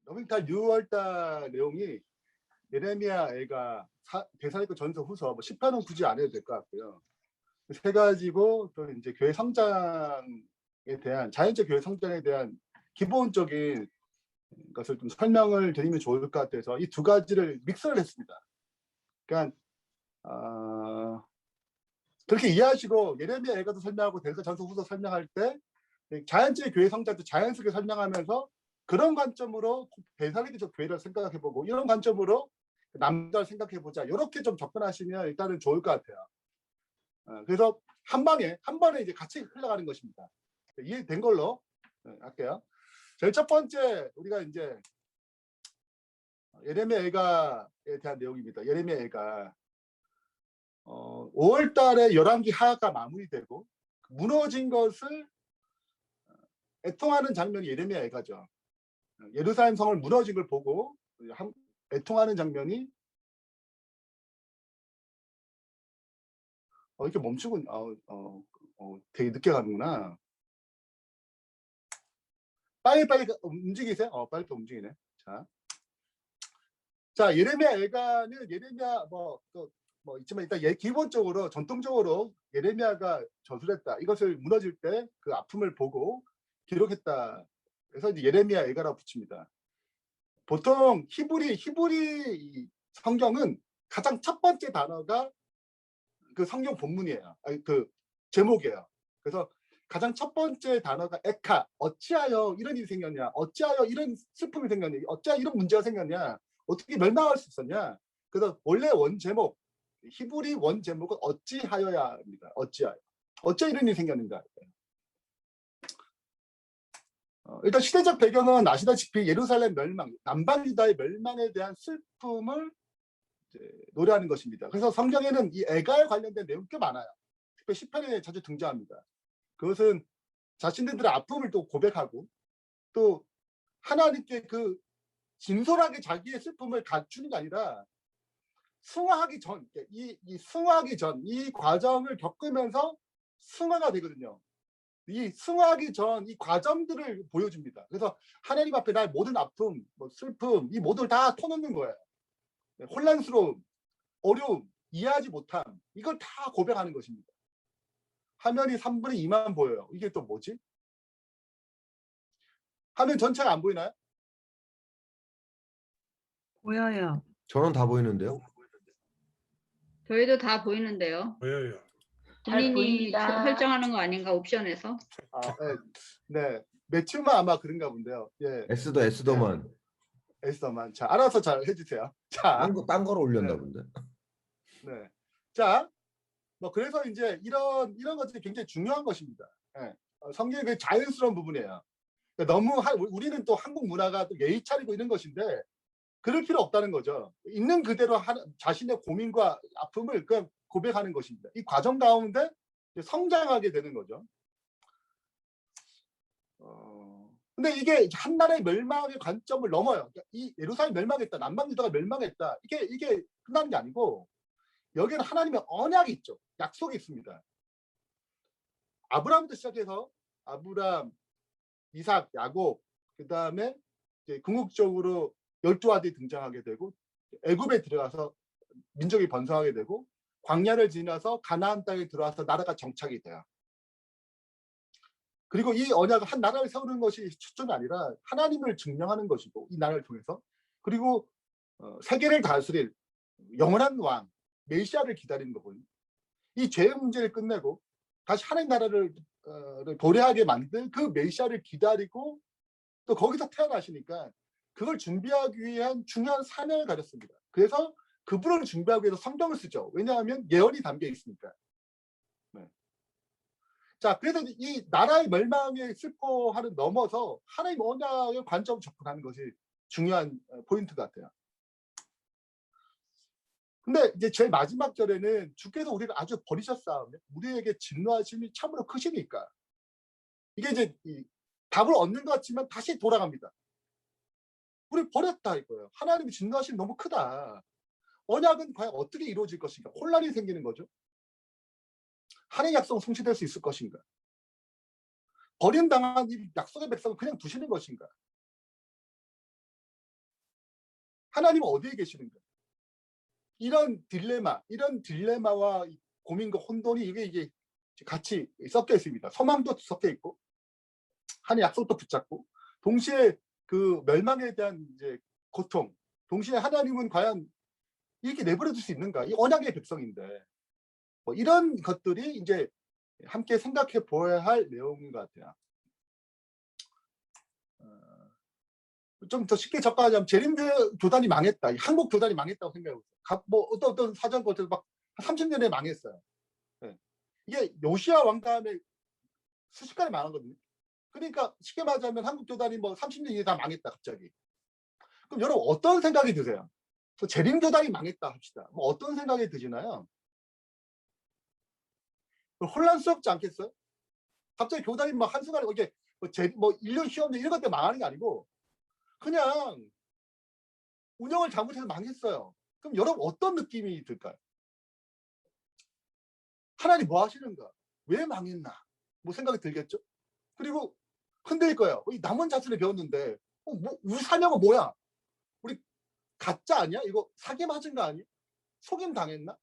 러빙탈 6월달 내용이 예레미야 애가 대사니까 전서 후서 뭐 10편은 굳이 안 해도 될 것 같고요. 세 가지고 또 이제 교회 성장에 대한 자연적 교회 성장에 대한 기본적인 것을 좀 설명을 드리면 좋을 것 같아서 이 두 가지를 믹스를 했습니다. 그러니까 그렇게 이해하시고 예레미야 애가도 설명하고 대사 전서 후서 설명할 때 자연적 교회 성장도 자연스럽게 설명하면서 그런 관점으로 대사리적 교회를 생각해보고 이런 관점으로 남자를 생각해보자 이렇게 좀 접근하시면 일단은 좋을 것 같아요. 그래서 한 번에 이제 같이 흘러가는 것입니다. 이해된 걸로 할게요. 제일 첫 번째 우리가 이제 예레미야 애가에 대한 내용입니다. 예레미야 애가 5월달에 열왕기 하가 마무리되고 무너진 것을 애통하는 장면이 예레미야 애가죠. 예루살렘 성을 무너진 걸 보고 애통하는 장면이 이렇게 멈추고 되게 늦게 가는구나. 빨리 움직이세요. 빨리 또 움직이네. 자 예레미야 애가는 예레미야 뭐 있지만 일단 기본적으로 전통적으로 예레미야가 저술했다. 이것을 무너질 때 그 아픔을 보고 기록했다. 그래서 이제 예레미야 애가라고 붙입니다. 보통 히브리 성경은 가장 첫 번째 단어가 그 성경 본문이에요. 아니, 그 제목이에요. 그래서 가장 첫 번째 단어가 에카, 어찌하여 이런 일이 생겼냐, 어찌하여 이런 슬픔이 생겼냐, 어찌하여 이런 문제가 생겼냐, 어떻게 멸망할 수 있었냐. 그래서 원래 원 제목, 히브리 원 제목은 어찌하여야입니다. 어찌하여 이런 일이 생겼는가. 일단 시대적 배경은 아시다시피 예루살렘 멸망, 남방 유다의 멸망에 대한 슬픔을 노래하는 것입니다. 그래서 성경에는 이 애가에 관련된 내용이 꽤 많아요. 특히 10편에 자주 등장합니다. 그것은 자신들의 아픔을 또 고백하고 또 하나님께 그 진솔하게 자기의 슬픔을 갖추는 게 아니라 승화하기 전, 이 승화하기 전, 이 과정을 겪으면서 승화가 되거든요. 이 승화하기 전 이 과정들을 보여줍니다. 그래서 하나님 앞에 나의 모든 아픔, 뭐 슬픔, 이 모두를 다 터놓는 거예요. 혼란스러움, 어려움, 이해하지 못함, 이걸 다 고백하는 것입니다. 화면이 3분의 2만 보여요. 이게 또 뭐지? 화면 전체가 안 보이나요? 보여요. 저는 다 보이는데요. 저희도 다 보이는데요. 보여요. 잘 본인이 보입니다. 설정하는 거 아닌가 옵션에서? 네. 매튜만 아마 그런가 본데요. 예. 에스더만. 에스더만. 자, 알아서 잘 해주세요. 자, 딴 거로 올렸나 네. 본데. 네. 자, 뭐 그래서 이제 이런 것들이 굉장히 중요한 것입니다. 예. 성경의 그 자연스러운 부분이에요. 그러니까 너무 우리는 또 한국 문화가 또 예의 차리고 이런 것인데 그럴 필요 없다는 거죠. 있는 그대로 자신의 고민과 아픔을 그냥 고백하는 것입니다. 이 과정 가운데 성장하게 되는 거죠. 근데 이게 한 나라의 멸망의 관점을 넘어요. 그러니까 이 예루살렘 멸망했다, 남방 유다가 멸망했다. 이게 끝나는 게 아니고 여기에는 하나님의 언약이 있죠. 약속이 있습니다. 아브라함부터 시작해서 아브라함, 이삭, 야곱, 그 다음에 궁극적으로 12아들이 등장하게 되고 애굽에 들어가서 민족이 번성하게 되고 광야를 지나서 가나안 땅에 들어와서 나라가 정착이 돼요. 그리고 이 언약은 한 나라를 세우는 것이 초점이 아니라 하나님을 증명하는 것이고 이 나라를 통해서 그리고 세계를 다스릴 영원한 왕 메시아를 기다리는 거거든요. 이 죄의 문제를 끝내고 다시 하나님 나라를 도래하게 만든 그 메시아를 기다리고 또 거기서 태어나시니까 그걸 준비하기 위한 중요한 사명을 가졌습니다. 그래서 그분을 준비하기 위해서 성경을 쓰죠. 왜냐하면 예언이 담겨 있으니까. 네. 자, 그래서 이 나라의 멸망에 슬퍼하는 넘어서 하나님 언약의 관점을 접근하는 것이 중요한 포인트 같아요. 근데 이제 제일 마지막 절에는 주께서 우리를 아주 버리셨사오며 우리에게 진노하심이 참으로 크시니까 이게 이제 답을 얻는 것 같지만 다시 돌아갑니다. 우리 버렸다 이거예요. 하나님의 진노하심이 너무 크다. 언약은 과연 어떻게 이루어질 것인가? 혼란이 생기는 거죠. 하나님의 약속은 성취될 수 있을 것인가? 버림당한 이 약속의 백성을 그냥 두시는 것인가? 하나님은 어디에 계시는가? 이런 딜레마와 고민과 혼돈이 이게 같이 섞여 있습니다. 소망도 섞여 있고 하나님의 약속도 붙잡고 동시에 그 멸망에 대한 이제 고통, 동시에 하나님은 과연 이렇게 내버려 둘 수 있는가? 이 언약의 백성인데 뭐 이런 것들이 이제 함께 생각해 보아야 할 내용인 것 같아요. 좀 더 쉽게 접근하자면 재림교회 교단이 망했다. 한국 교단이 망했다고 생각해보세요. 뭐 어떤 사전 것들 막 30년에 망했어요. 네. 이게 요시야 왕 다음에 수십간에 망한 거든요. 그러니까 쉽게 말하자면 한국 교단이 뭐 30년 이내 다 망했다 갑자기. 그럼 여러분 어떤 생각이 드세요? 재림 교단이 망했다 합시다. 뭐 어떤 생각이 드시나요? 혼란스럽지 않겠어요? 갑자기 교단이 막 한순간에 이게 뭐 1년 시험도 이런 것 때문에 망하는 게 아니고 그냥 운영을 잘못해서 망했어요. 그럼 여러분 어떤 느낌이 들까요? 하나님 뭐 하시는가? 왜 망했나? 뭐 생각이 들겠죠? 그리고 흔들릴 거예요. 이 남은 자신을 배웠는데 우리 사명은 뭐야? 우리 가짜 아니야? 이거 사기 맞은 거 아니야? 속임 당했나?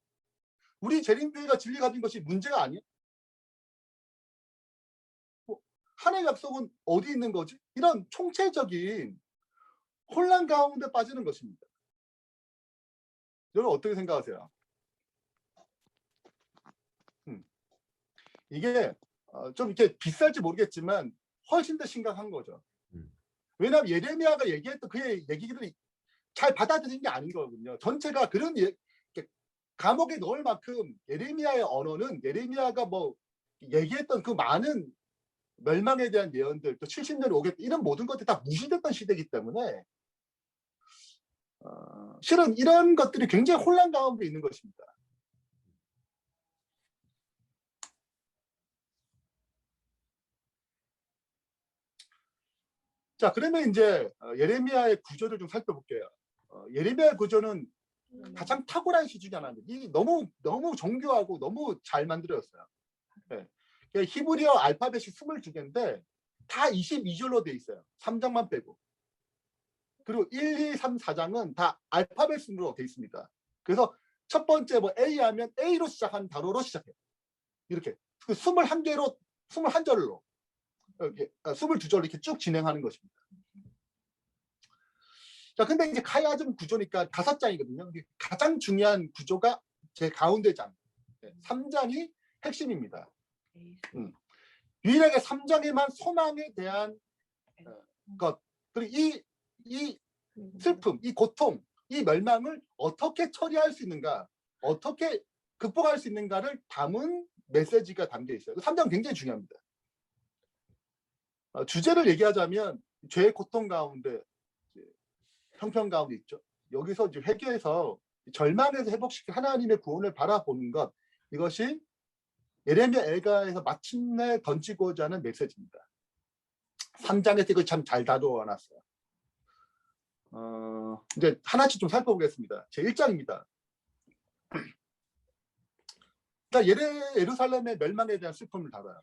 우리 재림교회가 진리 가진 것이 문제가 아니야? 하나님의 약속은 어디 있는 거지? 이런 총체적인 혼란 가운데 빠지는 것입니다. 여러분 어떻게 생각하세요? 이게 좀 이렇게 비쌀지 모르겠지만 훨씬 더 심각한 거죠. 왜냐하면 예레미야가 얘기했던 그의 얘기들이 잘 받아들인 게 아닌 거거든요. 전체가 그런 감옥에 넣을 만큼 예레미야의 언어는 예레미야가 뭐 얘기했던 그 많은 멸망에 대한 예언들 또 70년이 오겠다 이런 모든 것들이 다 무시됐던 시대이기 때문에 실은 이런 것들이 굉장히 혼란 가운데 있는 것입니다. 자, 그러면 이제 예레미야의 구조를 좀 살펴볼게요. 예레미야의 구조는 가장 탁월한 시 중에 하나입니다. 이 너무 정교하고 너무 잘 만들어졌어요. 네. 히브리어 알파벳이 22개인데 다 22줄로 돼 있어요. 3장만 빼고. 그리고 1, 2, 3, 4장은 다 알파벳 순으로 돼 있습니다. 그래서 첫 번째 뭐 A 하면 A로 시작한 단어로 시작해요. 이렇게 21개로 21절로 22절로 이렇게 쭉 진행하는 것입니다. 자, 근데 이제 카야즘 구조니까 5장이거든요. 가장 중요한 구조가 제 가운데 장. 3장이 핵심입니다. 유일하게 3장에만 소망에 대한 것, 그리고 이 슬픔, 이 고통, 이 멸망을 어떻게 처리할 수 있는가, 어떻게 극복할 수 있는가를 담은 메시지가 담겨 있어요. 3장 굉장히 중요합니다. 주제를 얘기하자면 죄의 고통 가운데 형편 가운데 있죠. 여기서 이제 회개해서 절망에서 회복시켜 하나님의 구원을 바라보는 것, 이것이 예레미야 애가에서 마침내 던지고자 하는 메시지입니다. 3장에서 이걸 참 잘 다루어 놨어요. 이제 하나씩 좀 살펴보겠습니다. 제 1장입니다. 예루살렘의 멸망에 대한 슬픔을 다뤄요.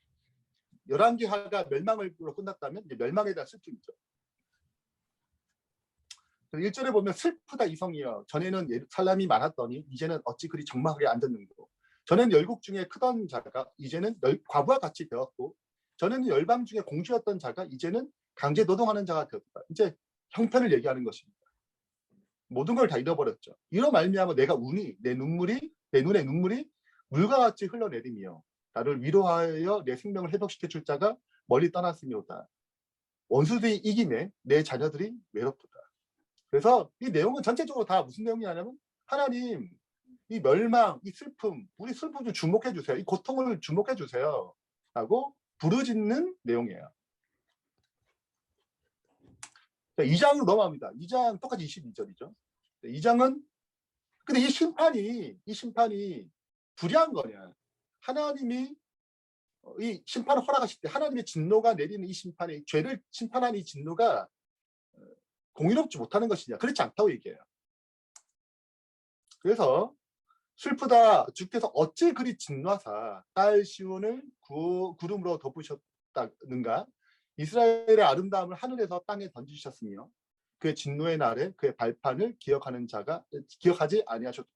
11기하가 멸망으로 끝났다면 이제 멸망에 대한 슬픔이죠. 1절에 보면 슬프다 이성이여 전에는 사람이 많았더니 이제는 어찌 그리 적막하게 앉았는고 전에는 열국 중에 크던 자가 이제는 과부와 같이 되었고 전에는 열방 중에 공주였던 자가 이제는 강제 노동하는 자가 되었다. 이제 형편을 얘기하는 것입니다. 모든 걸 다 잃어버렸죠. 이로 말미암아 내가 내 눈에 눈물이 물과 같이 흘러내리며 나를 위로하여 내 생명을 회복시켜 줄 자가 멀리 떠났으니오다. 원수들이 이기매 내 자녀들이 외롭도다. 그래서 이 내용은 전체적으로 다 무슨 내용이냐면 하나님 이 멸망, 이 슬픔, 우리 슬픔 좀 주목해 주세요. 이 고통을 주목해 주세요. 라고 부르짖는 내용이에요. 자, 2장으로 넘어갑니다. 2장 똑같이 22절이죠. 2장은 근데 이 심판이 불의한 거냐. 하나님이 이 심판을 허락하실 때 하나님의 진노가 내리는 이 심판이 죄를 심판하는 이 진노가 공의롭지 못하는 것이냐. 그렇지 않다고 얘기해요. 그래서 슬프다 주께서 어찌 그리 진노하사 딸 시온을 구름으로 덮으셨다는가. 이스라엘의 아름다움을 하늘에서 땅에 던지셨으며 그의 진노의 날에 그의 발판을 기억하지 아니하셨다.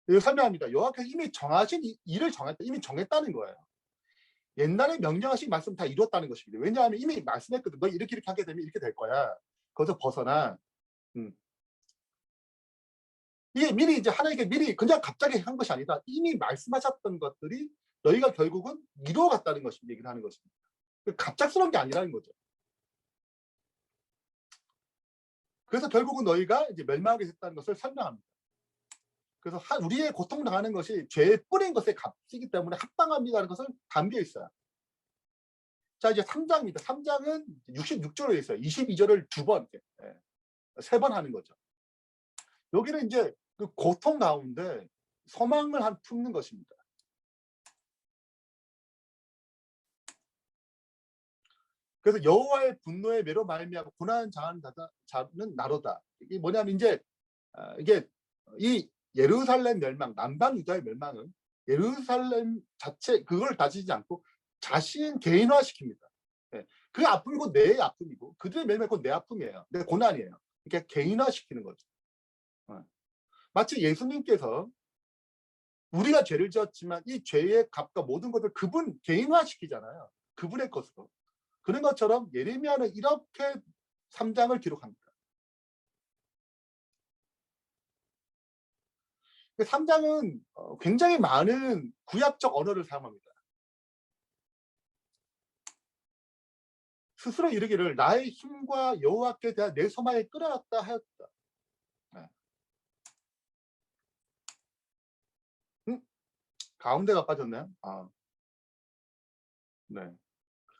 이거 설명합니다. 여호와께서 이미 정하신 일을 이미 정했다는 거예요. 옛날에 명령하신 말씀 다 이뤘다는 것입니다. 왜냐하면 이미 말씀했거든. 너 이렇게 하게 되면 이렇게 될 거야. 거기서 벗어나. 이게 미리 이제 하나님께 미리 그냥 갑자기 한 것이 아니다. 이미 말씀하셨던 것들이 너희가 결국은 이루어갔다는 것입니다. 얘기를 하는 것입니다. 갑작스러운 게 아니라는 거죠. 그래서 결국은 너희가 이제 멸망하게 됐다는 것을 설명합니다. 그래서 우리의 고통당하는 것이 죄의 뿌린 것의 값이기 때문에 합당합니다라는 것을 담겨 있어요. 자, 이제 3장입니다. 3장은 66절로 되어 있어요. 22절을 2번, 3번 하는 거죠. 여기는 이제 그 고통 가운데 소망을 품는 것입니다. 그래서 여호와의 분노의 매로 말미암아 고난 당하는 자는 나로다. 이게 뭐냐면 이제 이게 이 예루살렘 멸망, 남방 유다의 멸망은 예루살렘 자체 그걸 다지지 않고 자신 개인화시킵니다. 그 아픔이 곧 내 아픔이고 그들의 멸망이 곧 내 아픔이에요. 내 고난이에요. 그러니까 개인화시키는 거죠. 마치 예수님께서 우리가 죄를 지었지만 이 죄의 값과 모든 것을 그분 개인화시키잖아요. 그분의 것으로. 그런 것처럼 예레미야는 이렇게 3장을 기록합니다. 3장은 굉장히 많은 구약적 언어를 사용합니다. 스스로 이르기를 나의 힘과 여호와께 대한 내 소망에 끌어왔다 하였다. 가운데가 빠졌나요? 네.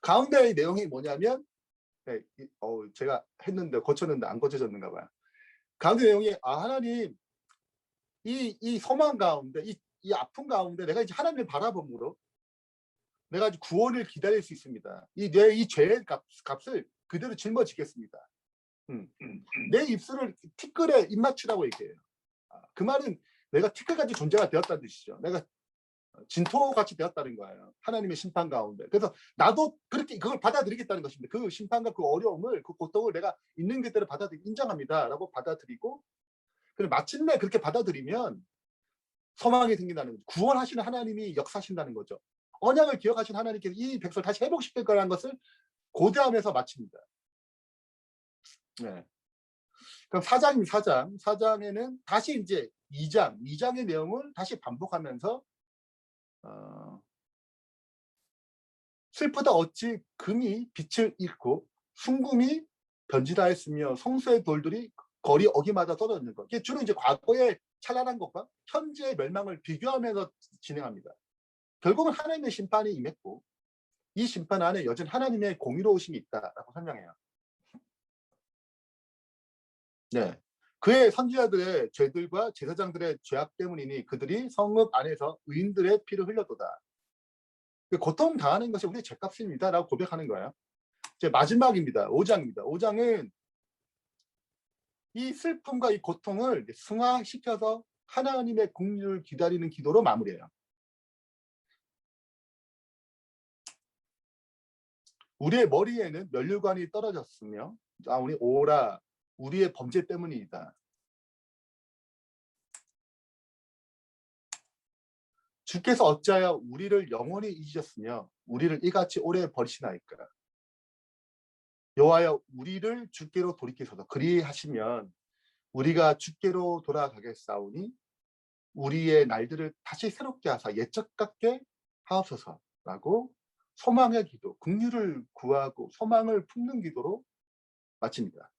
가운데의 내용이 뭐냐면 제가 했는데 고쳤는데 안 고쳐졌는가 봐요. 가운데 내용이 하나님 이 소망 가운데 이 아픔 가운데 내가 이제 하나님을 바라봄으로 내가 이제 구원을 기다릴 수 있습니다. 이 죄의 값을 그대로 짊어지겠습니다. 내 입술을 티끌에 입 맞추라고 얘기해요. 그 말은 내가 티끌같이 존재가 되었다는 뜻이죠. 내가 진토같이 되었다는 거예요. 하나님의 심판 가운데. 그래서 나도 그렇게 그걸 받아들이겠다는 것입니다. 그 심판과 그 어려움을, 그 고통을 내가 있는 그대로 인정합니다라고 받아들이고, 그리고 마침내 그렇게 받아들이면 소망이 생긴다는 거죠. 구원하시는 하나님이 역사하신다는 거죠. 언약을 기억하신 하나님께서 이 백성을 다시 회복시킬 거라는 것을 고대하면서 마칩니다. 네. 그럼 4장입니다. 4장에는 다시 이제 2장의 내용을 다시 반복하면서 슬프다 어찌 금이 빛을 잃고 순금이 변질하였으며 성소의 돌들이 거리 어기마다 떨어지는 것. 이게 주로 이제 과거의 찬란한 것과 현재의 멸망을 비교하면서 진행합니다. 결국은 하나님의 심판이 임했고 이 심판 안에 여전히 하나님의 공의로우심이 있다라고 설명해요. 네. 그의 선지자들의 죄들과 제사장들의 죄악 때문이니 그들이 성읍 안에서 의인들의 피를 흘려도다. 고통 당하는 것이 우리의 죄값입니다 라고 고백하는 거예요. 이제 마지막입니다. 5장입니다. 5장은 이 슬픔과 이 고통을 승화시켜서 하나님의 긍휼을 기다리는 기도로 마무리해요. 우리의 머리에는 면류관이 떨어졌으며 우리 오라 우리의 범죄 때문이다. 주께서 어찌하여 우리를 영원히 잊으셨으며 우리를 이같이 오래 버리시나이까. 여호와여 우리를 주께로 돌이키소서. 그리하시면 우리가 주께로 돌아가겠사오니 우리의 날들을 다시 새롭게 하사 옛적 같게 하옵소서라고 소망의 기도, 긍휼을 구하고 소망을 품는 기도로 마칩니다.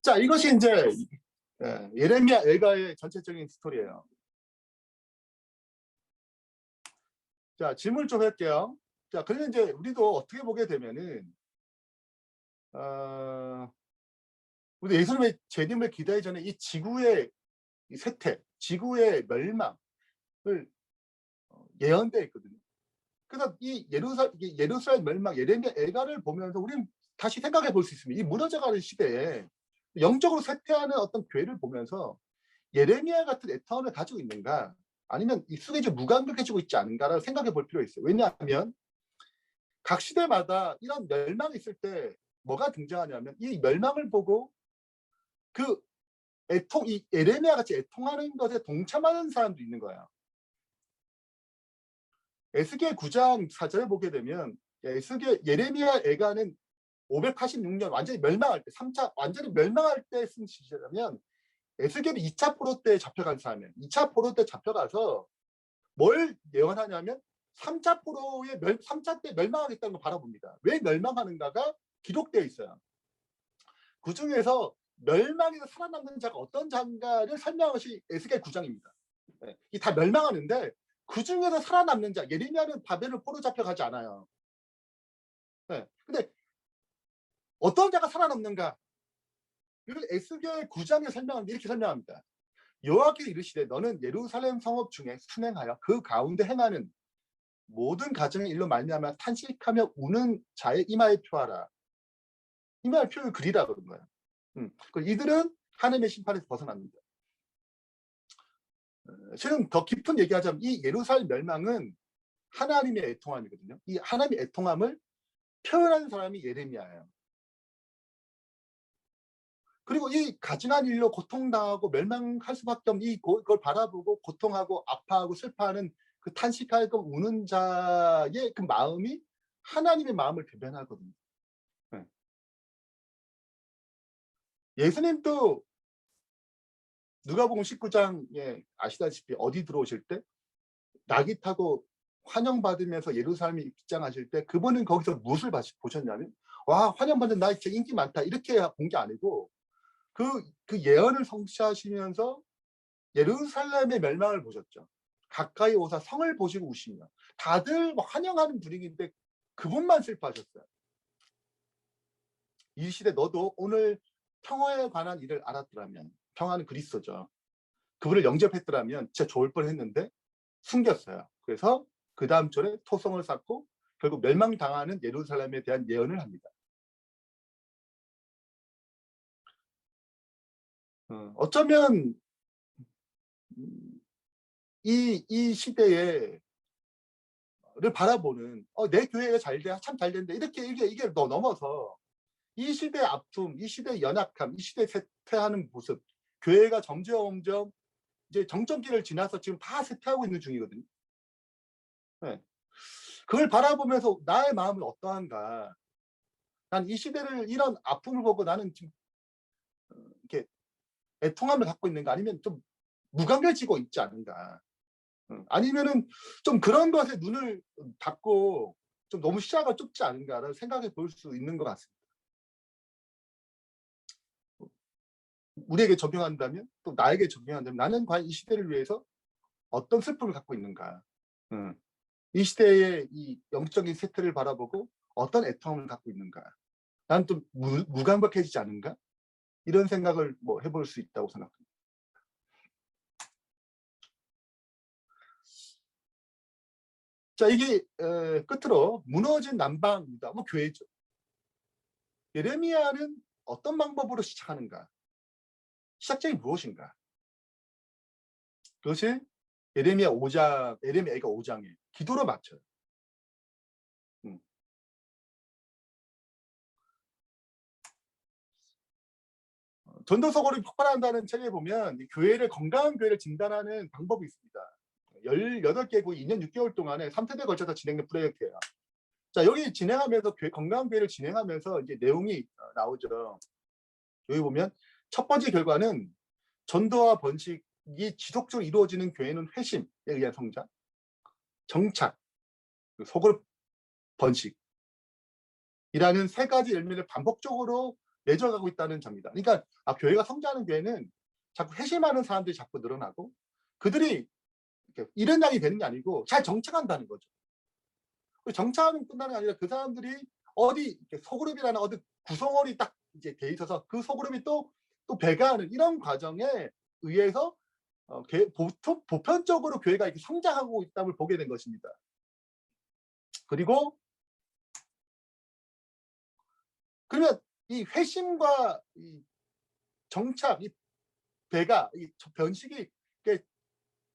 자, 이것이 이제 예레미야 엘가의 전체적인 스토리예요. 자, 질문 좀 할게요. 자, 그러면 이제 우리도 어떻게 보게 되면은 우리 예수님의 재림을 기다리기 전에 이 지구의 쇠퇴, 지구의 멸망을 예언되어 있거든요. 그래서 이 예루살렘 멸망, 예레미야 엘가를 보면서 우리는 다시 생각해 볼 수 있습니다. 이 무너져가는 시대에 영적으로 쇠퇴하는 어떤 교회를 보면서 예레미야 같은 애타움을 가지고 있는가, 아니면 이 속에 좀 무감각해지고 있지 않은가를 생각해 볼 필요가 있어요. 왜냐하면 각 시대마다 이런 멸망이 있을 때 뭐가 등장하냐면 이 멸망을 보고 그 이 예레미야 같이 애통하는 것에 동참하는 사람도 있는 거야. 에스겔 9장 4절에 보게 되면 예레미야 애가는 586년 완전히 멸망할 때 3차 완전히 멸망할 때 쓴 시절이라면 에스겔이 2차 포로 때 잡혀간 사람이에요. 2차 포로 때 잡혀가서 뭘 예언하냐면 3차 때 멸망하겠다는 걸 바라봅니다. 왜 멸망하는가가 기록되어 있어요. 그 중에서 멸망에서 살아남는 자가 어떤 자인가를 설명한 것이 에스겔 9장입니다. 이 다 멸망하는데 그 중에서 살아남는 자, 예레미야는 바벨론 포로 잡혀가지 않아요. 근데 어떤 자가 살아남는가? 이걸 에스겔 9장에 설명하는데 이렇게 설명합니다. 여호와께서 이르시되 너는 예루살렘 성읍 중에 순행하여 그 가운데 행하는 모든 가정의 일로 말미암아 탄식하며 우는 자의 이마에 표하라. 이마에 표를 그리라 그런 거예요. 이들은 하나님의 심판에서 벗어납니다. 지금 더 깊은 얘기하자면 이 예루살렘 멸망은 하나님의 애통함이거든요. 이 하나님의 애통함을 표현하는 사람이 예레미야예요. 그리고 이 가증한 일로 고통당하고 멸망할 수밖에 없는 이걸 바라보고 고통하고 아파하고 슬퍼하는 그 탄식하고 우는 자의 그 마음이 하나님의 마음을 대변하거든요. 예수님도 누가복음 19장에 아시다시피 어디 들어오실 때 낙이 타고 환영받으면서 예루살렘에 입장하실 때 그분은 거기서 무엇을 보셨냐면 와 환영받는 나 진짜 인기 많다 이렇게 본 게 아니고 그 예언을 성취하시면서 예루살렘의 멸망을 보셨죠. 가까이 오사 성을 보시고 우시며 다들 환영하는 분위기인데 그분만 슬퍼하셨어요. 이 시대 너도 오늘 평화에 관한 일을 알았더라면 평화는 그리스도죠. 그분을 영접했더라면 진짜 좋을 뻔했는데 숨겼어요. 그래서 그 다음 절에 토성을 쌓고 결국 멸망당하는 예루살렘에 대한 예언을 합니다. 어쩌면 이 시대를 바라보는 내 교회가 잘돼 참 잘된다 이게 넘어서 이 시대의 아픔, 이 시대의 연약함, 이 시대의 쇠퇴하는 모습 교회가 점점 이제 정점기를 지나서 지금 다 쇠퇴하고 있는 중이거든요. 그걸 바라보면서 나의 마음은 어떠한가. 난 이 시대를 이런 아픔을 보고 나는 지금 이렇게 애통함을 갖고 있는가 아니면 좀 무감해지고 있지 않은가. 아니면은 좀 그런 것에 눈을 닫고 좀 너무 시야가 좁지 않은가를 생각해 볼 수 있는 것 같습니다. 우리에게 적용한다면 또 나에게 적용한다면 나는 과연 이 시대를 위해서 어떤 슬픔을 갖고 있는가. 이 시대의 이 영적인 쇠퇴를 바라보고 어떤 애통함을 갖고 있는가. 난 좀 무감각해지지 않은가. 이런 생각을 해볼 수 있다고 생각합니다. 자, 이게 끝으로 무너진 남방입니다. 교회죠. 예레미야는 어떤 방법으로 시작하는가? 시작점이 무엇인가? 그것이 예레미야가 5장에 기도로 맞춰요. 전도서고를 폭발한다는 책에 보면 건강한 교회를 진단하는 방법이 있습니다. 18개국 2년 6개월 동안에 3세대에 걸쳐서 진행된 프로젝트예요. 자, 여기 진행하면서 건강한 교회를 진행하면서 이제 내용이 나오죠. 여기 보면 첫 번째 결과는 전도와 번식이 지속적으로 이루어지는 교회는 회심에 의한 성장, 정착, 소그룹 번식이라는 세 가지 열매를 반복적으로 맺어가고 있다는 점입니다. 그러니까 교회가 성장하는 교회는 자꾸 회심하는 사람들이 자꾸 늘어나고 그들이 이런 양이 되는 게 아니고 잘 정착한다는 거죠. 정착하면 끝나는 게 아니라 그 사람들이 어디 소그룹이라는 어디 구성원이 딱 이제 돼 있어서 그 소그룹이 또 배가하는 이런 과정에 의해서 보편적으로 교회가 이렇게 성장하고 있다는 걸 보게 된 것입니다. 그리고 그러면 이 회심과 이 정착, 이 배가, 이 변식이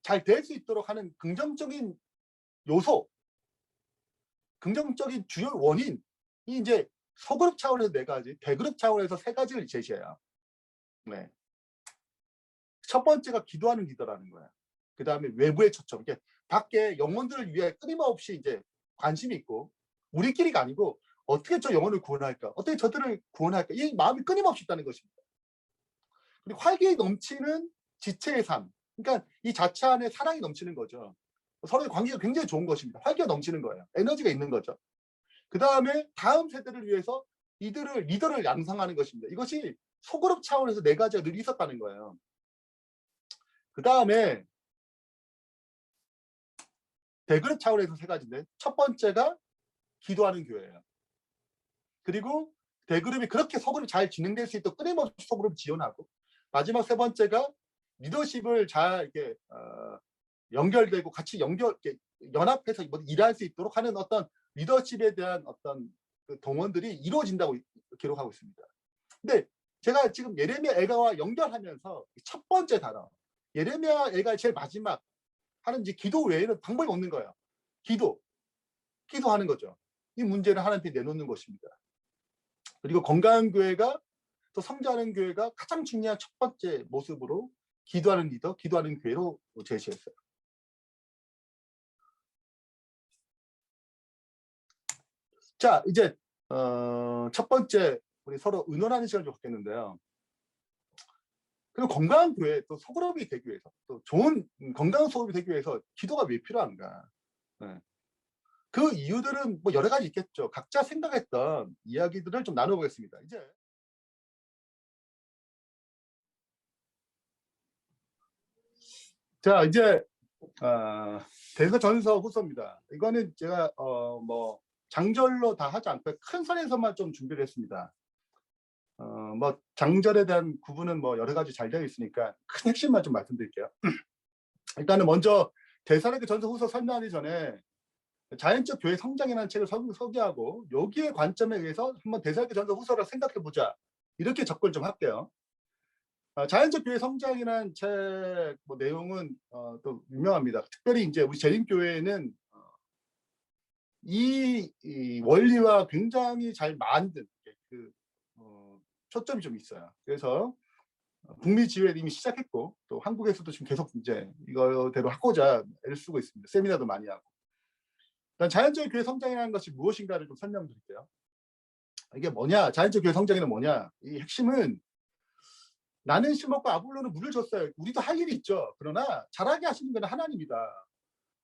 잘 될 수 있도록 하는 긍정적인 요소, 긍정적인 주요 원인이 이제 소그룹 차원에서 4가지, 대그룹 차원에서 3가지를 제시해요. 네. 첫 번째가 기도하는 리더라는 거야. 그 다음에 외부의 초점. 이게 밖에 영혼들을 위해 끊임없이 이제 관심이 있고, 우리끼리가 아니고 어떻게 저 영혼을 구원할까? 어떻게 저들을 구원할까? 이 마음이 끊임없이 있다는 것입니다. 그리고 활기 넘치는 지체의 삶. 그러니까 이 자체 안에 사랑이 넘치는 거죠. 서로의 관계가 굉장히 좋은 것입니다. 활기가 넘치는 거예요. 에너지가 있는 거죠. 그 다음에 다음 세대를 위해서 리더를 양성하는 것입니다. 이것이 소그룹 차원에서 4가지가 늘 있었다는 거예요. 그 다음에 대그룹 차원에서 3가지인데, 첫 번째가 기도하는 교회예요. 그리고 대그룹이 그렇게 소그룹이 잘 진행될 수 있도록 끊임없이 소그룹 지원하고, 마지막 3번째가 리더십을 잘 이렇게 연결되고 같이 이렇게 연합해서 일할 수 있도록 하는 어떤 리더십에 대한 어떤 그 동원들이 이루어진다고 기록하고 있습니다. 근데 제가 지금 예레미야 애가와 연결하면서 첫 번째 단어, 예레미야 애가 제일 마지막 하는 이제 기도 외에는 방법이 없는 거예요. 기도하는 거죠. 이 문제를 하나님께 내놓는 것입니다. 그리고 건강한 교회가, 또 성장하는 교회가 가장 중요한 첫 번째 모습으로 기도하는 리더, 기도하는 교회로 제시했어요. 자, 이제 첫 번째 우리 서로 의논하는 시간을 좀 갖겠는데요. 그리고 건강한 교회, 또 소그룹이 되기 위해서, 또 좋은 건강한 소그룹이 되기 위해서 기도가 왜 필요한가? 네. 그 이유들은 뭐 여러 가지 있겠죠. 각자 생각했던 이야기들을 좀 나눠보겠습니다. 이제 대서전서 후서입니다. 이거는 제가 뭐 장절로 다 하지 않고 큰 선에서만 좀 준비를 했습니다. 뭐 장절에 대한 구분은 뭐 여러 가지 잘 되어 있으니까 큰 핵심만 좀 말씀드릴게요. 일단은 먼저 데살로니가 전서 후서 설명하기 전에 자연적 교회 성장이라는 책을 소개하고, 여기에 관점에 의해서 한번 데살로니가 전서 후서를 생각해 보자, 이렇게 접근을 좀 할게요. 자연적 교회 성장이라는 책 뭐 내용은 또 유명합니다. 특별히 이제 우리 재림교회는 이 원리와 굉장히 잘 만든 그 초점이 좀 있어요. 그래서 북미 지회를 이미 시작했고, 또 한국에서도 지금 계속 이제 이거대로 하고자 애를 쓰고 있습니다. 세미나도 많이 하고. 일단 자연적 교회 성장이라는 것이 무엇인가를 좀 설명드릴게요. 이게 뭐냐? 자연적 교회 성장이는 뭐냐? 이 핵심은, 나는 심었고 아볼로는 물을 줬어요. 우리도 할 일이 있죠. 그러나 자라게 하시는 건 하나님이다.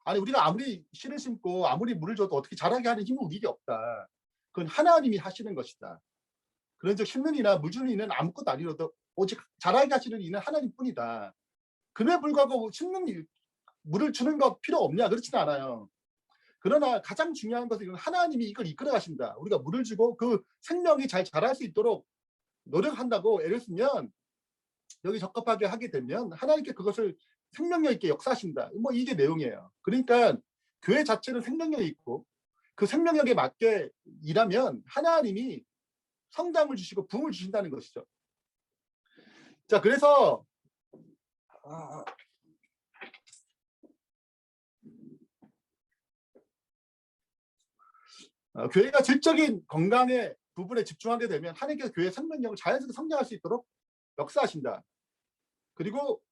아니, 우리가 아무리 씨를 심고 아무리 물을 줘도 어떻게 자라게 하는 힘은 우리에게 없다. 그건 하나님이 하시는 것이다. 그런즉 심는 이나 물 주는 이는 아무것도 아니라도 오직 자라게 하시는 이는 하나님뿐이다. 그에 불구하고 심는 일, 물을 주는 것 필요 없냐? 그렇지는 않아요. 그러나 가장 중요한 것은 하나님이 이걸 이끌어 가신다. 우리가 물을 주고 그 생명이 잘 자랄 수 있도록 노력한다고 애를 쓰면, 여기 적합하게 하게 되면 하나님께 그것을 생명력 있게 역사하신다. 뭐 이게 내용이에요. 그러니까 교회 자체는 생명력이 있고, 그 생명력에 맞게 일하면 하나님이 성장을 주시고 부흥을 주신다는 것이죠. 자, 그래서 교회가 질적인 건강의 부분에 집중하게 되면 하나님께서 교회의 생명력을 자연스럽게 성장할 수 있도록 역사하신다. 그리고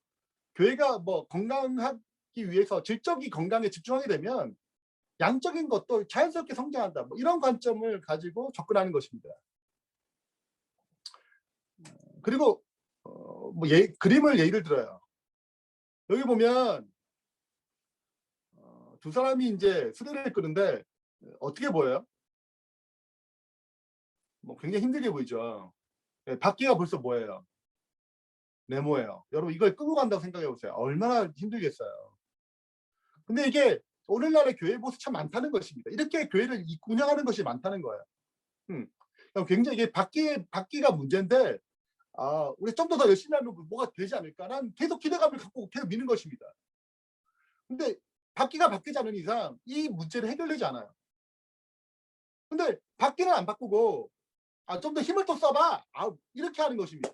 교회가 뭐 건강하기 위해서 질적인 건강에 집중하게 되면 양적인 것도 자연스럽게 성장한다. 뭐 이런 관점을 가지고 접근하는 것입니다. 그리고 뭐 그림을 예를 들어요. 여기 보면 두 사람이 이제 수레를 끄는데 어떻게 보여요? 뭐 굉장히 힘들게 보이죠. 바퀴가 벌써 뭐예요? 네모예요. 여러분 이걸 끄고 간다고 생각해 보세요. 얼마나 힘들겠어요. 근데 이게 오늘날의 교회 모습 참 많다는 것입니다. 이렇게 교회를 운영하는 것이 많다는 거예요. 굉장히 이게 바퀴가 문제인데, 우리 좀 더 열심히 하면 뭐가 되지 않을까? 난 계속 기대감을 갖고 계속 미는 것입니다. 근데 바퀴가 바뀌지 않는 이상 이 문제는 해결되지 않아요. 근데 바퀴는 안 바꾸고, 좀 더 힘을 또 써봐. 이렇게 하는 것입니다.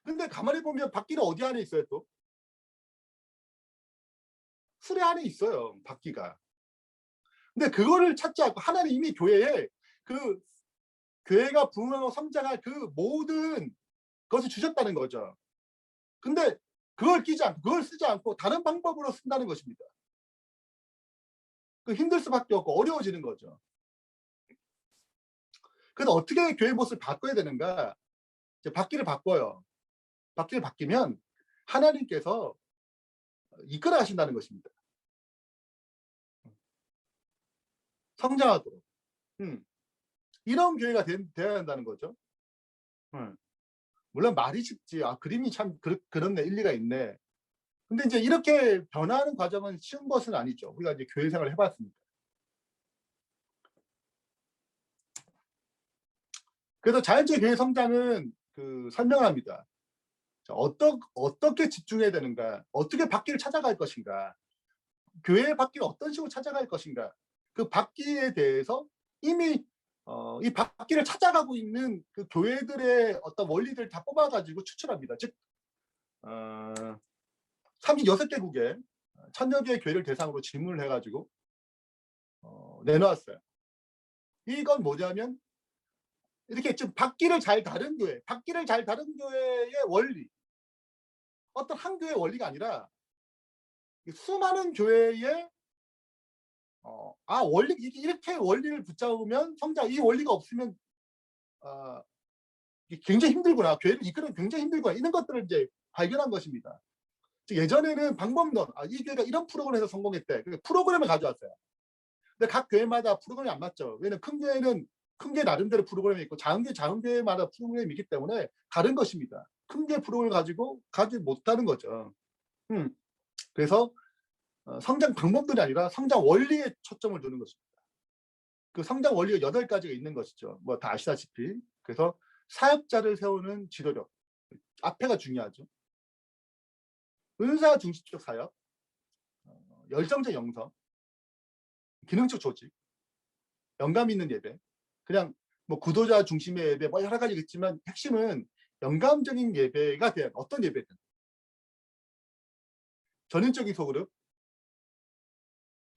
근데 가만히 보면 바퀴는 어디 안에 있어요 또? 수레 안에 있어요. 바퀴가. 근데 그거를 찾지 않고 하나님 이미 교회에 그 교회가 부흥하고 성장할 그 모든 것을 주셨다는 거죠. 근데 그걸 끼지 않고 그걸 쓰지 않고 다른 방법으로 쓴다는 것입니다. 그 힘들 수밖에 없고 어려워지는 거죠. 그래서 어떻게 교회 모습을 바꿔야 되는가? 이제 바퀴를 바꿔요. 바퀴를 바뀌면 하나님께서 이끌어 가신다는 것입니다. 성장하도록. 이런 교회가 되어야 한다는 거죠. 물론 말이 쉽지. 그림이 참 그렇네. 일리가 있네. 근데 이제 이렇게 변화하는 과정은 쉬운 것은 아니죠. 우리가 이제 교회 생활을 해봤습니다. 그래서 자연적 교회 성장은 설명을 합니다. 어떻게 집중해야 되는가? 어떻게 바퀴를 찾아갈 것인가? 교회의 바퀴를 어떤 식으로 찾아갈 것인가? 그 바퀴에 대해서 이미 이 바퀴를 찾아가고 있는 그 교회들의 어떤 원리들 다 뽑아가지고 추출합니다. 즉 36개국에 1000여 개의 교회를 대상으로 질문을 해가지고 내놓았어요. 이건 뭐냐면 이렇게 좀 바퀴를 잘 다른 교회, 바퀴를 잘 다른 교회의 원리, 어떤 한 교회의 원리가 아니라 수많은 교회의 원리, 이렇게 원리를 붙잡으면 성장, 이 원리가 없으면 굉장히 힘들구나, 교회를 이끌면 굉장히 힘들구나, 이런 것들을 이제 발견한 것입니다. 예전에는 방법론, 이 교회가 이런 프로그램에서 성공했대. 프로그램을 가져왔어요. 근데 각 교회마다 프로그램이 안 맞죠. 왜냐면 큰 교회는 큰 교회 나름대로 프로그램이 있고 작은 교회마다 프로그램이 있기 때문에 다른 것입니다. 큰 교회 프로그램을 가지고 가지 못하는 거죠. 그래서 성장 방법들이 아니라 성장 원리에 초점을 두는 것입니다. 그 성장 원리가 8가지가 있는 것이죠. 뭐 다 아시다시피. 그래서 사역자를 세우는 지도력. 앞에가 중요하죠. 은사 중심적 사역, 열정적 영성, 기능적 조직, 영감 있는 예배. 그냥 뭐 구도자 중심의 예배 뭐 여러 가지가 있지만 핵심은 영감적인 예배가 돼야 어떤 예배든. 전인적인 소그룹.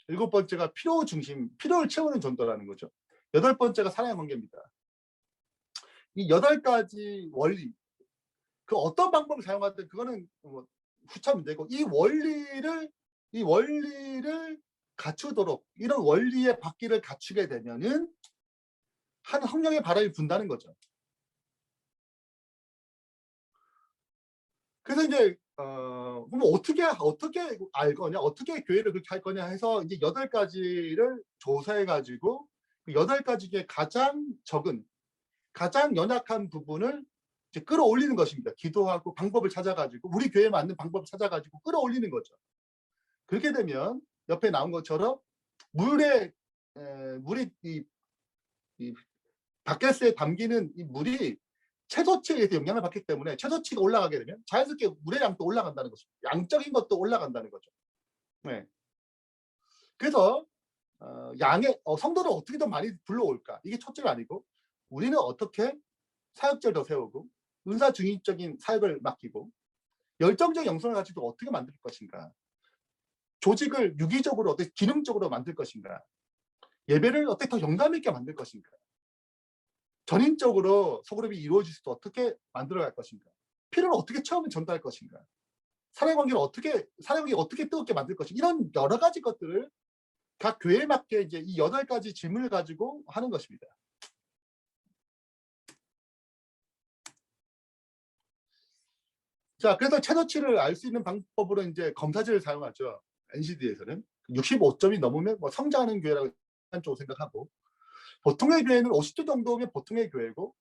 7번째가 필요 중심, 필요를 채우는 전도라는 거죠. 8번째가 사랑의 관계입니다. 이 8가지 원리, 그 어떤 방법을 사용하든 그거는 뭐 후차 문제고, 이 원리를 갖추도록, 이런 원리의 바퀴를 갖추게 되면은 한 성령의 바람이 분다는 거죠. 그래서 이제 그럼 어떻게 알 거냐, 어떻게 교회를 그렇게 할 거냐 해서 이제 8가지를 조사해 가지고 그 8가지 중에 가장 적은, 가장 연약한 부분을 이제 끌어올리는 것입니다. 기도하고 방법을 찾아가지고 우리 교회에 맞는 방법을 찾아가지고 끌어올리는 거죠. 그렇게 되면 옆에 나온 것처럼 물이 이 바켓스에 담기는 이 물이 최소치에 의해서 영향을 받기 때문에 최소치가 올라가게 되면 자연스럽게 물의 양도 올라간다는 것입니다. 양적인 것도 올라간다는 거죠. 네. 그래서 성도를 어떻게 더 많이 불러올까? 이게 첫째가 아니고 우리는 어떻게 사역자를 더 세우고 은사 중립적인 사역을 맡기고 열정적 영성을 가지고 어떻게 만들 것인가? 조직을 유기적으로 어떻게 기능적으로 만들 것인가? 예배를 어떻게 더 영감 있게 만들 것인가? 전인적으로 소그룹이 이루어질 수 있도록 어떻게 만들어갈 것인가? 필요를 어떻게 처음에 전달할 것인가? 사랑의 관계를 어떻게 뜨겁게 만들 것인가? 이런 여러 가지 것들을 각 교회에 맞게 이제 이 8가지 질문을 가지고 하는 것입니다. 자, 그래서 최저치를 알 수 있는 방법으로 이제 검사지를 사용하죠. NCD에서는 65점이 넘으면 뭐 성장하는 교회라고 한쪽으로 생각하고, 보통의 교회는 50점 정도면 보통의 교회고,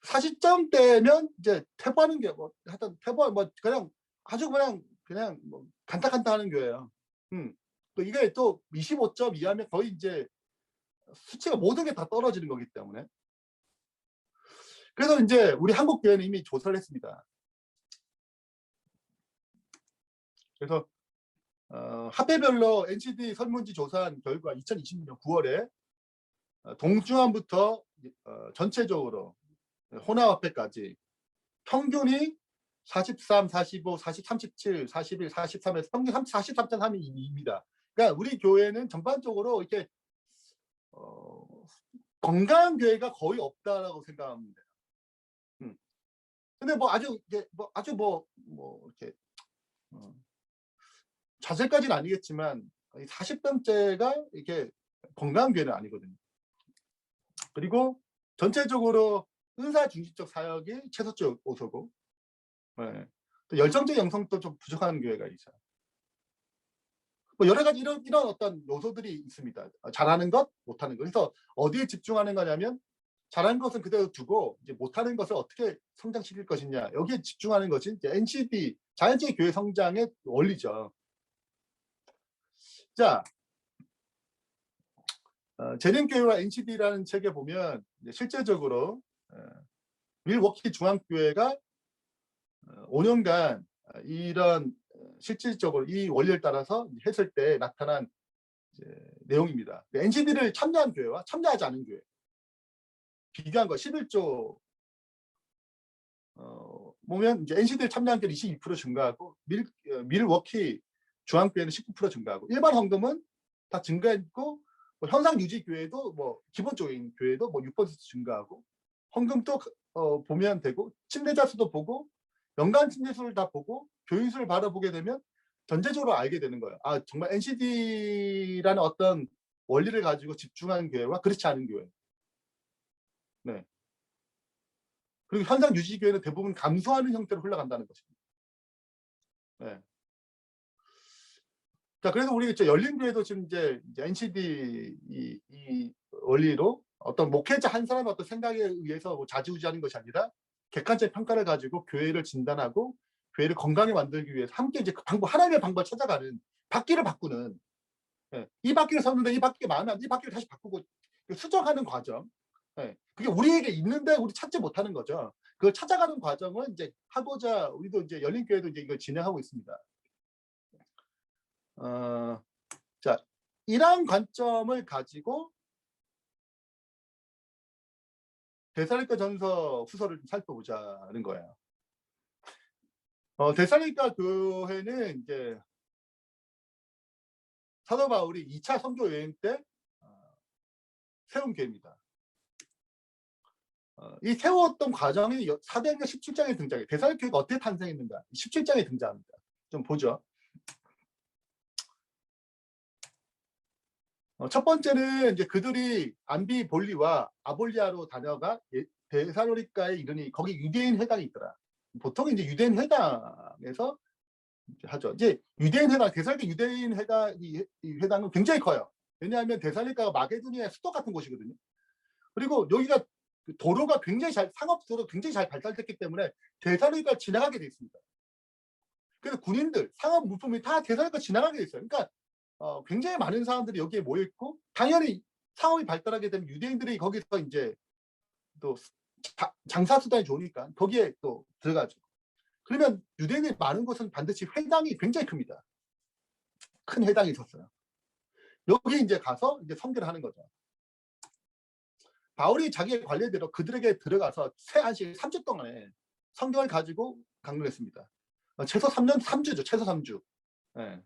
40점대면 이제 퇴보하는 게 뭐 하여튼 그냥 아주 그냥 뭐 간당간당하는 교회예요. 이게 또 25점 이하면 거의 이제 수치가 모든 게 다 떨어지는 거기 때문에. 그래서 이제 우리 한국 교회는 이미 조사를 했습니다. 그래서 합회별로 NCD 설문지 조사한 결과 2020년 9월에 동중안부터 전체적으로 혼합합회까지 평균이 43, 45, 40, 37, 41, 43에서 평균 43.3입니다. 그러니까 우리 교회는 전반적으로 이렇게 건강한 교회가 거의 없다라고 생각합니다. 근데 뭐 아주 이게 뭐 아주 뭐 이렇게 자세까지는 아니겠지만 40점대가 이렇게 건강한 교회는 아니거든요. 그리고 전체적으로 은사 중심적 사역이 최소적 요소고, 네. 또 열정적 영성도 좀 부족한 교회가 있어요. 뭐 여러 가지 이런 어떤 요소들이 있습니다. 잘하는 것, 못하는 것. 그래서 어디에 집중하는 거냐면 잘하는 것은 그대로 두고 이제 못하는 것을 어떻게 성장시킬 것이냐, 여기에 집중하는 것이 이제 NCD 자연적인 교회 성장의 원리죠. 자, 재림교회와 NCD라는 책에 보면 실제적으로 밀워키 중앙교회가 5년간 이런 실질적으로 이 원리를 따라서 했을 때 나타난 내용입니다. NCD를 참여한 교회와 참여하지 않은 교회 비교한 거 11조 보면 이제 NCD를 참여한 교회는 22% 증가하고 밀워키 중앙교회는 19% 증가하고 일반 헌금은 다 증가했고 뭐 현상 유지 교회도 뭐 기본적인 교회도 뭐 6% 증가하고 헌금도 보면 되고 침례자 수도 보고 연간 침례 수를 다 보고 교인 수를 바라보게 되면 전체적으로 알게 되는 거예요. 아, 정말 NCD라는 어떤 원리를 가지고 집중하는 교회와 그렇지 않은 교회. 네. 그리고 현상 유지 교회는 대부분 감소하는 형태로 흘러간다는 것입니다. 네. 자, 그래서 우리 열린 교회도 지금 이제 NCD 이 원리로 어떤 목회자 한 사람의 어떤 생각에 의해서 뭐 좌지우지하는 것이 아니라 객관적 평가를 가지고 교회를 진단하고 교회를 건강하게 만들기 위해서 함께 이제 그 방법, 하나님의 방법을 찾아가는, 바퀴를 바꾸는, 이 바퀴를 섰는데 이 바퀴가 마음에 안 들면 이 바퀴를 다시 바꾸고 수정하는 과정. 그게 우리에게 있는데 우리 찾지 못하는 거죠. 그걸 찾아가는 과정을 이제 하고자 우리도 이제 열린교회도 이제 이걸 진행하고 있습니다. 자, 이러한 관점을 가지고 데살로니가 전서 후서를 좀 살펴보자는 거예요. 데살로니가 교회는 이제 사도 바울이 2차 선교 여행 때 세운 교회입니다. 이 세웠던 과정이 사도행전 17장에 등장해요. 데살로니가 교회가 어떻게 탄생했는가? 17장에 등장합니다. 좀 보죠. 첫 번째는 이제 그들이 암비볼리와 아볼리아로 다녀가 데살로니가에 이르니 거기 유대인 회당이 있더라. 보통 이제 유대인 회당에서 하죠. 이제 유대인 회당, 데살로니가 유대인 회당, 이 회당은 굉장히 커요. 왜냐하면 데살로니가가 마게도니아의 수도 같은 곳이거든요. 그리고 여기가 도로가 굉장히 상업도로 굉장히 잘 발달됐기 때문에 데살로니가를 지나가게 돼 있습니다. 그래서 군인들, 상업 물품이 다 데살로니가 지나가게 돼 있어요. 그러니까 굉장히 많은 사람들이 여기에 모여 있고, 당연히 상업이 발달하게 되면 유대인들이 거기서 이제 또 장사 수단이 좋으니까 거기에 또 들어가죠. 그러면 유대인이 많은 곳은 반드시 회당이 굉장히 큽니다. 큰 회당이 있었어요. 여기 이제 가서 이제 선교를 하는 거죠. 바울이 자기의 관례대로 그들에게 들어가서 새 안식 3주 동안에 성경을 가지고 강론했습니다. 최소 3주죠. 최소 3주. 네.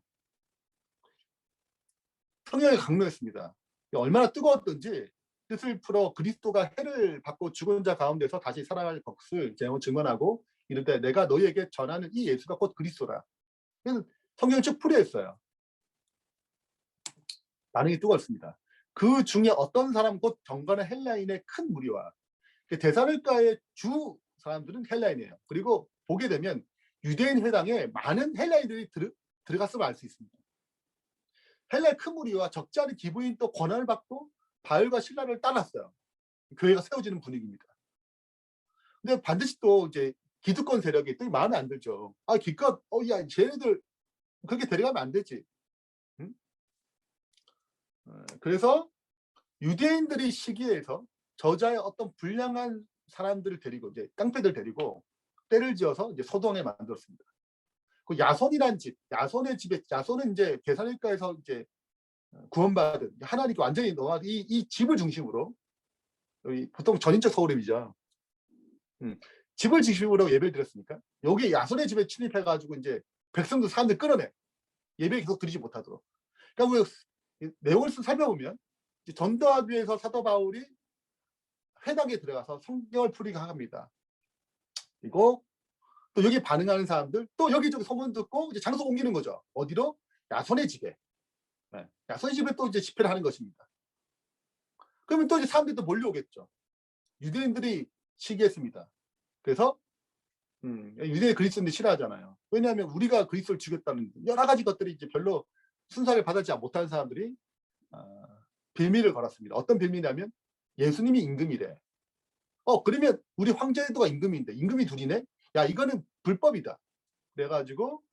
성경을 강론했습니다. 얼마나 뜨거웠던지 뜻을 풀어 그리스도가 해를 받고 죽은 자 가운데서 다시 살아날 것을 증언하고 이르되 내가 너희에게 전하는 이 예수가 곧 그리스도라. 성경을 쭉 풀이했어요. 반응이 뜨거웠습니다. 그 중에 어떤 사람 곧 경건한 헬라인의 큰 무리와 데살로니가의 주 사람들은 헬라인이에요. 그리고 보게 되면 유대인 회당에 많은 헬라인들이 들어갔음을 알 수 있습니다. 헬라의 큰 무리와 적지 않은 기부인 또 권한을 받고 바울과 실라를 따랐어요. 교회가 세워지는 분위기입니다. 근데 반드시 또 이제 기득권 세력이 또 마음에 안 들죠. 아, 기껏 야, 쟤네들 그렇게 데려가면 안 되지. 응? 그래서 유대인들이 시기에서 저자의 어떤 불량한 사람들을 데리고 이제 깡패들 데리고 때를 지어서 이제 소동에 만들었습니다. 그 야손이란 집, 야손의 집에 야손은 이제 데살로니가에서 이제 구원받은 하나님께 완전히 넘어간 이 집을 중심으로 보통 전인적 서울임이죠. 집을 지키려고 예배를 드렸으니까 여기 야손의 집에 침입해가지고 이제 백성들 사람들 끌어내 예배 계속 드리지 못하도록. 그러니까 내용을 살펴보면 전도하기 위해서 사도 바울이 회당에 들어가서 성경을 풀이가 합니다. 그리고 또 여기 반응하는 사람들 또 여기저기 소문 듣고 이제 장소 옮기는 거죠. 어디로? 야손의 집에. 네. 야손의 집에 또 이제 집회를 하는 것입니다. 그러면 또 이제 사람들도 몰려오겠죠. 유대인들이 시기했습니다. 그래서 유대인 그리스도인들이 싫어하잖아요. 왜냐하면 우리가 그리스도를 죽였다는 여러 가지 것들이 이제 별로 순사를 받지 못하는 사람들이 빌미를 걸었습니다. 어떤 빌미냐면 예수님이 임금이래. 그러면 우리 황제도가 임금인데 임금이 둘이네? 야 이거는 불법이다. 그래가지고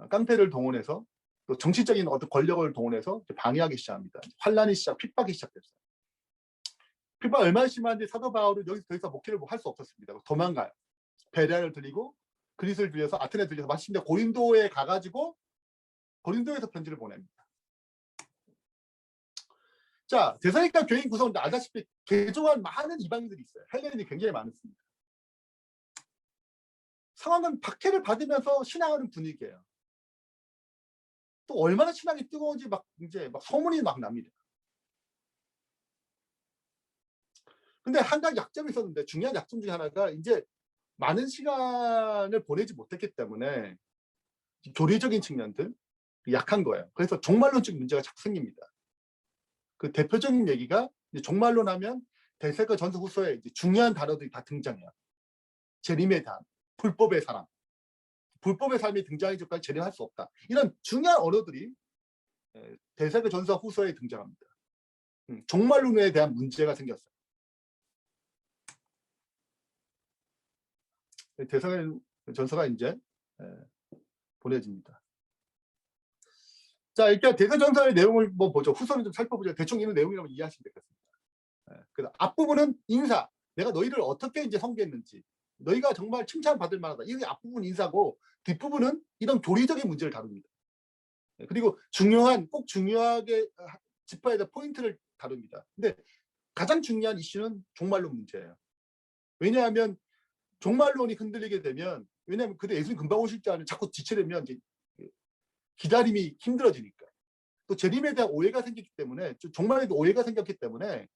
깡패를 동원해서 또 정치적인 어떤 권력을 동원해서 방해하기 시작합니다. 환란이 핍박이 시작됐어요. 핍박 얼마나 심한데 사도 바울은 여기서 더 이상 목회를 할 수 없었습니다. 도망가요. 베레아를 들리고 그리스를 들려서 아테네 들려서 마침내 고린도에 가가지고 고린도에서 편지를 보냅니다. 자, 데살로니가 교인 구성원들 알다시피 개종한 많은 이방인들이 있어요. 헬레인이 굉장히 많습니다. 상황은 박해를 받으면서 신앙하는 분위기예요. 또 얼마나 신앙이 뜨거운지 막 소문이 막 납니다. 근데 한 가지 약점이 있었는데 중요한 약점 중에 하나가 이제 많은 시간을 보내지 못했기 때문에 교리적인 측면들 약한 거예요. 그래서 종말론적 문제가 자꾸 생깁니다. 그 대표적인 얘기가 종말론 하면 데살로니가 전서 후서에 이제 중요한 단어들이 다 등장해요. 재림의 단, 불법의 사람, 불법의 삶이 등장하기 전까지 재림할 수 없다. 이런 중요한 언어들이 데살로니가 전서 후서에 등장합니다. 종말론에 대한 문제가 생겼어요. 데살로니가 전서가 이제 보내집니다. 자, 일단 데살로니가전서의 내용을 보죠. 후서는 좀 살펴보죠. 대충 이런 내용이라고 이해하시면 되겠습니다. 그래서 앞부분은 인사, 내가 너희를 어떻게 이제 섬겼는지, 너희가 정말 칭찬받을 만하다. 이게 앞부분 인사고 뒷부분은 이런 교리적인 문제를 다룹니다. 그리고 꼭 중요하게 짚어야 될 포인트를 다룹니다. 근데 가장 중요한 이슈는 종말론 문제예요. 왜냐하면 종말론이 흔들리게 되면, 왜냐하면 그때 예수님 금방 오실 줄 아는 자꾸 지체되면 이제 기다림이 힘들어지니까. 또 재림에 대한 오해가 생겼기 때문에, 종말에도 오해가 생겼기 때문에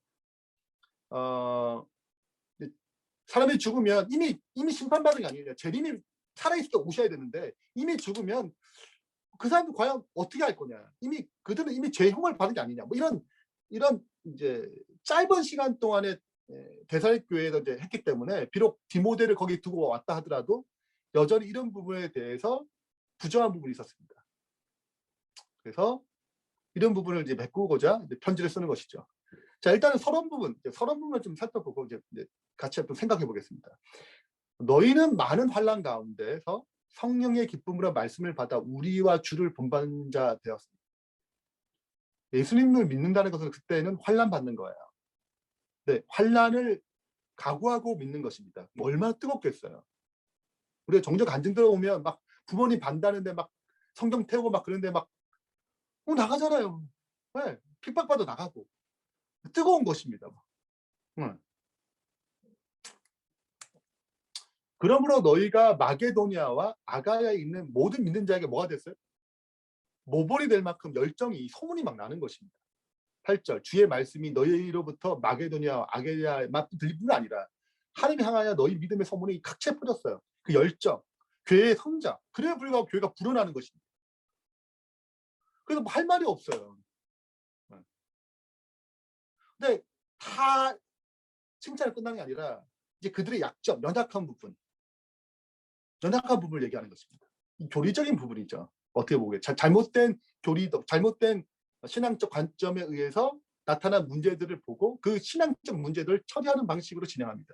사람이 죽으면 이미 심판받은 게 아니에요. 재림이 살아있을 때 오셔야 되는데 이미 죽으면 그 사람들 과연 어떻게 할 거냐. 그들은 이미 죄형을 받은 게 아니냐. 뭐 이런 이제 짧은 시간 동안에 데살로니가 교회에서 이제 했기 때문에 비록 디모데를 거기 두고 왔다 하더라도 여전히 이런 부분에 대해서 부정한 부분이 있었습니다. 그래서 이런 부분을 이제 메꾸고자 편지를 쓰는 것이죠. 자, 일단은 서론 부분을 좀 살펴보고 이제 같이 한번 생각해 보겠습니다. 너희는 많은 환난 가운데서 성령의 기쁨으로 말씀을 받아 우리와 주를 본받는 자 되었습니다. 예수님을 믿는다는 것은 그때는 환난 받는 거예요. 네, 환난을 각오하고 믿는 것입니다. 얼마나 뜨겁겠어요. 우리가 종종 간증 들어오면 막 부모님 반다는데 막 성경 태우고 막 그런데 막 나가잖아요. 네, 핍박받아 나가고 뜨거운 것입니다. 그러므로 너희가 마게도니아와 아가야에 있는 모든 믿는 자에게 뭐가 됐어요? 모범이 될 만큼 열정이 소문이 막 나는 것입니다. 8절 주의 말씀이 너희로부터 마게도니아와 아가야에만 들릴 뿐 아니라 하나님 향하여 너희 믿음의 소문이 각처에 퍼졌어요. 그 열정, 교회의 성장, 그래야 불구하고 교회가 불어나는 것입니다. 그래서 뭐 할 말이 없어요. 근데 다 칭찬을 끝난 게 아니라 이제 그들의 약점, 연약한 부분을 얘기하는 것입니다. 이 교리적인 부분이죠. 어떻게 보게 잘못된 교리도, 잘못된 신앙적 관점에 의해서 나타난 문제들을 보고 그 신앙적 문제들을 처리하는 방식으로 진행합니다.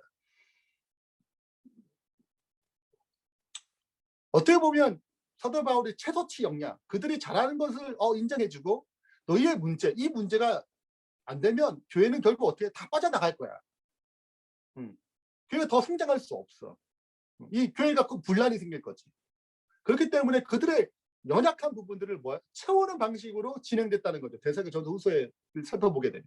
어떻게 보면 사도 바울의 최소치 역량, 그들이 잘하는 것을 인정해주고 너희의 문제, 이 문제가 안 되면 교회는 결국 어떻게 다 빠져나갈 거야. 교회가 더 성장할 수 없어. 이 교회가 그 분란이 생길 거지. 그렇기 때문에 그들의 연약한 부분들을 채우는 방식으로 진행됐다는 거죠. 데살로니가 전서 후서에 살펴보게 되면.